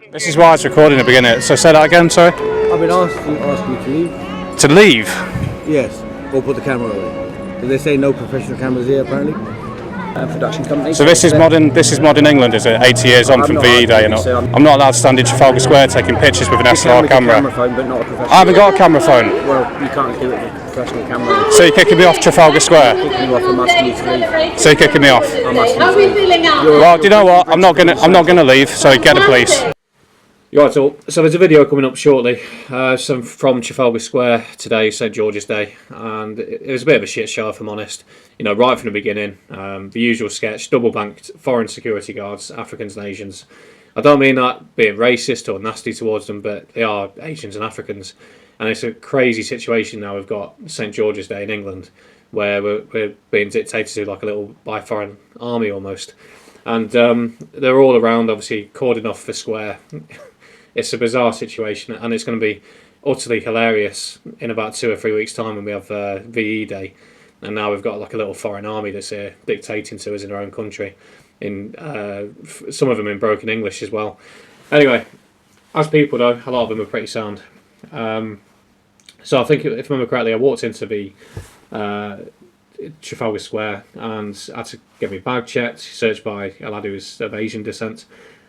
This is why it's recording at the beginning. So say that again, sorry. I've been asked you to leave. To leave? Yes. Or put the camera away. Did they say no professional cameras here apparently? Production company. So this is modern. This is modern England, is it? 80 years on from VE Day, and I'm not allowed to stand in Trafalgar Square taking pictures with an SLR camera. Camera phone, but not a professional. I haven't got a camera phone. Well, you can't do it with a professional camera. So you're kicking me off Trafalgar Square? Kicking you off, I'm asking you to leave. So you're kicking me off? I'm asking you to leave. Well, do you know what? I'm not gonna leave. So get the police. Right, so there's a video coming up shortly, from Trafalgar Square today, St George's Day, and it was a bit of a shit show if I'm honest. You know, right from the beginning, the usual sketch, double banked foreign security guards, Africans and Asians. I don't mean that being racist or nasty towards them, but they are Asians and Africans, and it's a crazy situation now. We've got St George's Day in England, where we're being dictated to like a little by foreign army almost, and they're all around, obviously cordoned off the square. It's a bizarre situation, and it's going to be utterly hilarious in about 2 or 3 weeks' time when we have VE Day, and now we've got like a little foreign army that's here dictating to us in our own country, in some of them in broken English as well. Anyway, as people know, a lot of them are pretty sound. So I think, if I remember correctly, I walked into the Trafalgar Square and had to get my bag checked, searched by a lad who was of Asian descent,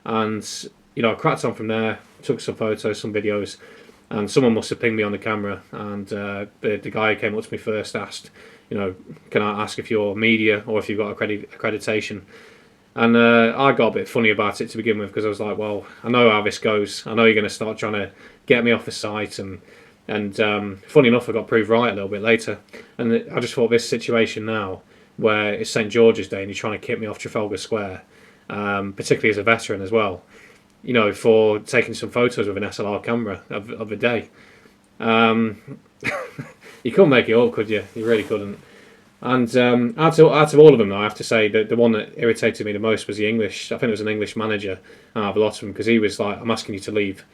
and you know, I cracked on from there, took some photos, some videos, and someone must have pinged me on the camera, and the guy who came up to me first asked, you know, can I ask if you're media or if you've got accreditation? And I got a bit funny about it to begin with, because I was like, well, I know how this goes. I know you're going to start trying to get me off the site, and funny enough, I got proved right a little bit later. And I just thought, this situation now, where it's St George's Day and you're trying to kick me off Trafalgar Square, particularly as a veteran as well, you know, for taking some photos with an SLR camera of the day. You couldn't make it up, could you? You really couldn't. And out of all of them, though, I have to say that the one that irritated me the most was the English. I think it was an English manager out of a lot of them, because he was like, I'm asking you to leave.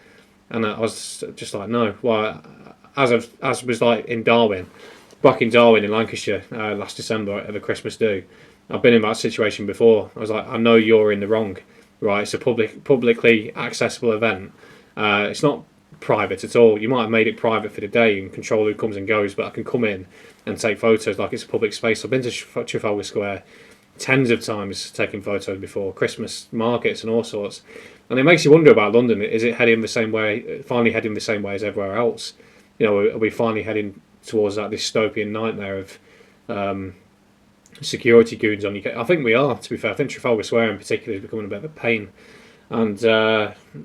And I was just like, no. Well, as was like in Darwin, back in Darwin in Lancashire last December at the Christmas do, I've been in that situation before. I was like, I know you're in the wrong. Right, it's a publicly accessible event. It's not private at all. You might have made it private for the day and control who comes and goes, but I can come in and take photos like it's a public space. I've been to Trafalgar Square tens of times taking photos before, Christmas markets and all sorts. And it makes you wonder about London. Is it heading the same way, finally heading the same way as everywhere else? You know, are we finally heading towards that dystopian nightmare of security goons on you? I think we are, to be fair. I think Trafalgar Square in particular is becoming a bit of a pain, and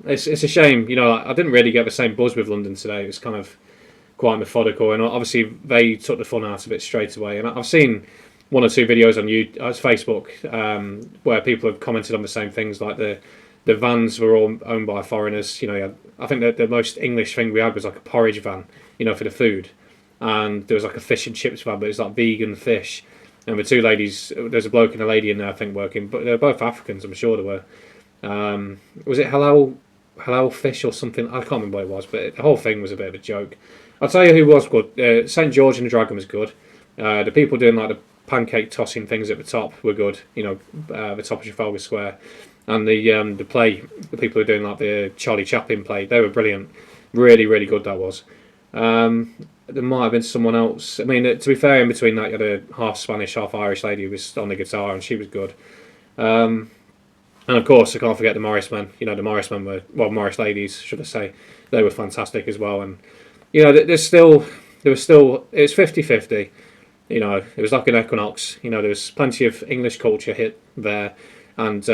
it's a shame. You know, I didn't really get the same buzz with London today. It was kind of quite methodical, and obviously they took the fun out of it straight away. And I've seen 1 or 2 videos on Facebook where people have commented on the same things, like the vans were all owned by foreigners. You know, I think that the most English thing we had was like a porridge van, you know, for the food, and there was like a fish and chips van, but it was like vegan fish. And the 2 ladies, there's a bloke and a lady in there, I think, working, but they're both Africans, I'm sure they were. Was it halal fish or something? I can't remember what it was, but the whole thing was a bit of a joke. I'll tell you who was good. St George and the Dragon was good. The people doing like the pancake tossing things at the top were good, you know, the top of Trafalgar Square. And the play, the people who were doing like the Charlie Chaplin play, they were brilliant. Really, really good that was. There might have been someone else. I mean, to be fair, in between that, you had a half Spanish, half Irish lady who was on the guitar, and she was good. And of course, I can't forget the Morris men. You know, the Morris men were, well, Morris ladies, should I say. They were fantastic as well. And, you know, there was still, it was 50-50. You know, it was like an equinox. You know, there was plenty of English culture hit there. And,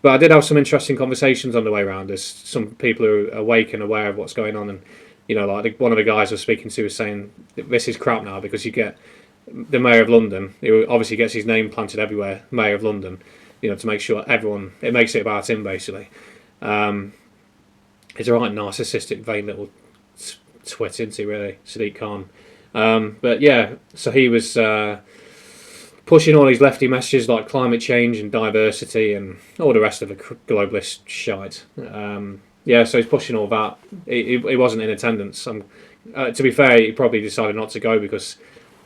but I did have some interesting conversations on the way around. There's some people who are awake and aware of what's going on, and you know, like one of the guys I was speaking to was saying, this is crap now, because you get the Mayor of London, who obviously gets his name planted everywhere, Mayor of London, you know, to make sure everyone, it makes it about him, basically. He's a right narcissistic, vain little twit, isn't he, really, Sadiq Khan. But yeah, so he was pushing all these lefty messages like climate change and diversity and all the rest of the globalist shite. Yeah, so he's pushing all that. He wasn't in attendance. To be fair, he probably decided not to go because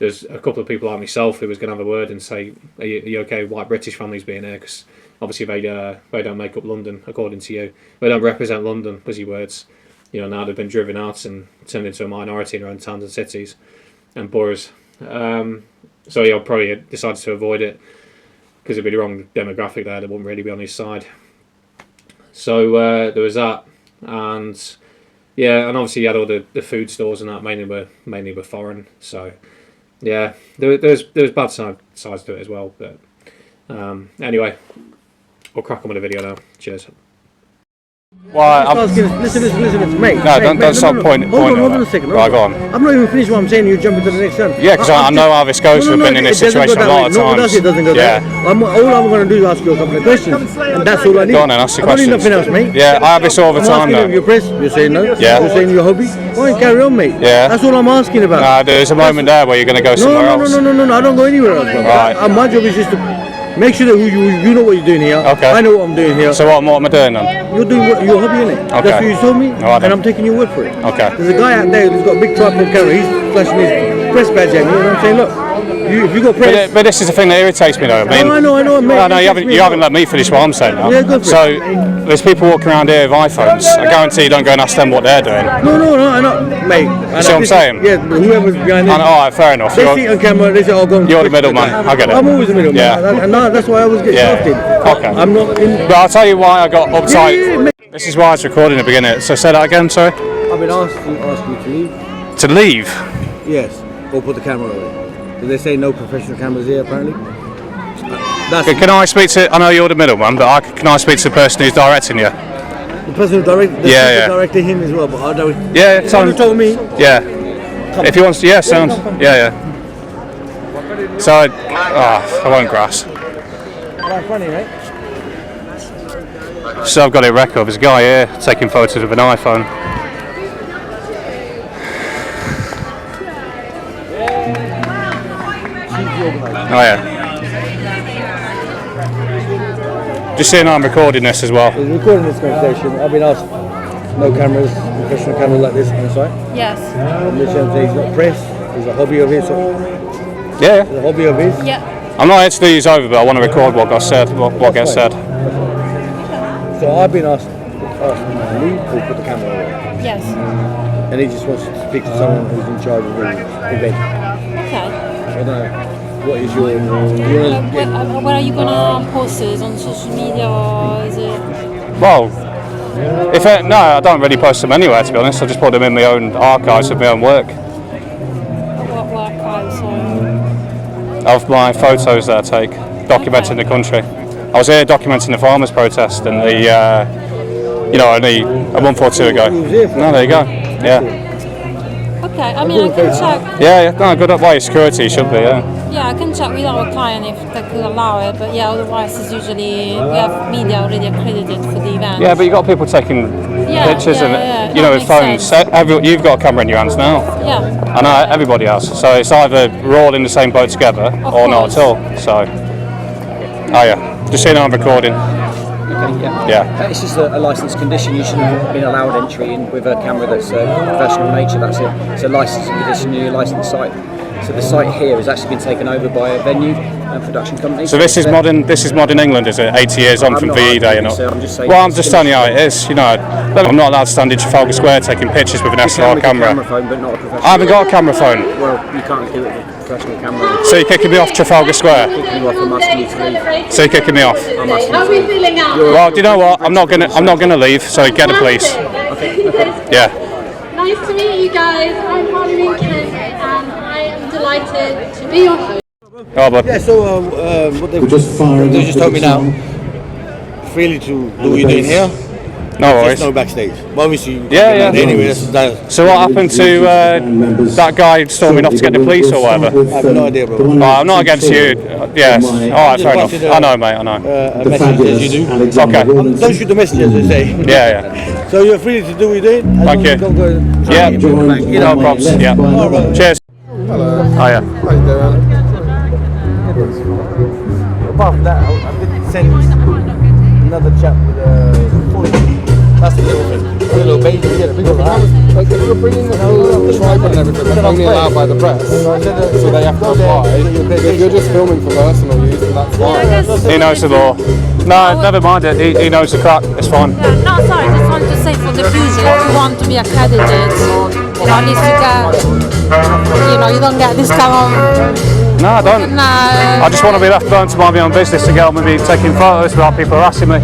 there's a couple of people like myself who was going to have a word and say, are you okay with white British families being here? Because obviously they don't make up London, according to you. They don't represent London, was your words. You know, now they've been driven out and turned into a minority in their own towns and cities and boroughs. So yeah, I'll probably decided to avoid it because it'd be the wrong demographic there. They wouldn't really be on his side. So there was that, and yeah, and obviously you had all the food stores and that mainly were foreign. So yeah, there was bad sides to it as well. But anyway, we'll crack on with the video now. Cheers. Well, Listen, mate. no, don't stop pointing. Hold on a second. Right, go on. I'm not even finished what I'm saying. You jump into the next sentence. Yeah, because I know how this goes. We've been in this situation a lot of times. It doesn't go there. All I'm going to do is ask you a couple of questions, and that's all I need. Go on then, ask the I don't need questions. nothing else, mate. Yeah, I have this all the time I'm asking now. you your press. You're saying no. Yeah. You're saying your hobby. Why don't you carry on, mate? Yeah. That's all I'm asking about. Nah, there's a moment there where you're going to go somewhere else. No. I don't go anywhere else, bro. Right. My job is just to make sure that you know what you're doing here. Okay. I know what I'm doing here. So what am I doing then? You're doing your hobby, innit? Okay. That's what you told me, Alright then. and I'm taking your word for it. Okay. There's a guy out there who's got a big tripod camera. He's flashing his press badge at me, and I'm saying, look, if you got press. But this is the thing that irritates me, though. I mean, I know, mate. No, you haven't let me finish what I'm saying now. Yeah, go for so there's people walking around here with iPhones. I guarantee you don't go and ask them what they're doing. No, I know, mate. You see what I'm saying? Yeah, but whoever's behind this. All right, fair enough. They see it on camera, they say, oh, go on. You're the middleman. I get it. I'm always the middleman. Yeah. And that's why I always get shafted. Okay. I'm not in. But I'll tell you why I got uptight. Yeah, This is why I was recording at the beginning. So say that again, sorry. I've been asked you to leave. To leave? Yes. Or put the camera away. Did they say no professional cameras here, apparently? Can I speak to? I know you're the middleman, but can I speak to the person who's directing you? The person who directed, directed him as well, but I don't. Yeah, someone told me. Yeah. If he wants to, yeah, sounds. Yeah. So I won't grass. Quite funny, right? So I've got a record. There's a guy here taking photos with an iPhone. Oh yeah. Just saying I'm recording this as well. We're recording this conversation. I've been asked no cameras, professional cameras like this on site. Yes. He's not press. It's a hobby of his. Yeah. It's a hobby of his. Yeah. I'm not here to do these over, but I want to record what gets said. What gets said. So I've been asked to leave or put the camera away. Yes. And he just wants to speak to someone who's in charge of the event. Okay. I don't know. What is your? Where are you gonna post this on social media, or is it? Well, no, I don't really post them anywhere, to be honest. I just put them in my own archives of my own work. What archives? Of my photos that I take, documenting the country. I was here documenting the farmers' protest, and only a month or two ago. No, there you go. Yeah. Okay, I mean, I can check. Yeah. No, good up by security should be. Yeah. Yeah, I can check with our client if they could allow it, but yeah, otherwise it's usually we have media already accredited for the event. Yeah, but you got people taking pictures and with phones. You've got a camera in your hands now. Yeah. I know everybody else. So it's either we're all in the same boat together or not at all. So, just so you know I'm recording. Okay, Yeah. It's just a licensed condition. You shouldn't have been allowed entry in with a camera that's professional in nature. That's it. It's a licensed condition in your licensed site. So the site here has actually been taken over by a venue and production company. So this is modern. This is modern England, is it? 80 years on from VE Day, I'm just saying. Well, I'm just telling you how it is. You know, I'm not allowed to stand in Trafalgar Square taking pictures with an SLR camera. Camera phone, but not a professional. I haven't got a camera phone. Well, you can't do it with a professional camera. So you're kicking me off Trafalgar Square. You off, I'm asking you to leave. So you're kicking me off. I'm asking How are we feeling now? Well, do you know what? I'm not gonna leave. So get the police. Yeah. Nice to meet you guys. I'm Harley Kent, and I am delighted to be your host. Oh, but Yeah. So what they just told me now, freely to do what you're doing here. no There's worries. no backstage. But obviously, Yeah. Anyway, that's So what happened to that guy storming off to get the police or whatever? I have no idea, bro. I'm not against you. Yes. All right, fair enough. I know, mate. I know. A message as you do. Okay. Don't shoot the messages, they say. Yeah. So you're free to do what you're doing. Thank you. Don't go Yeah. you No know, problems. Yeah. Cheers. Hello. Oh yeah. How you doing? Apart from that, I did send another chat with that's the little thing. little baby. Yeah, because like if you're bringing the whole tripod and everything, that's only allowed by the press, so they have to apply. If you're just filming for personal use, then that's fine. He knows the law. No, never mind it. He knows the crack. It's fine. No, sorry, just wanted to say for the future, if you want to be accredited, you know, at least you get, you know, you don't get this kind of. No, I don't. No. I just want to be left alone to mind my own business to get on with me taking photos without people harassing me.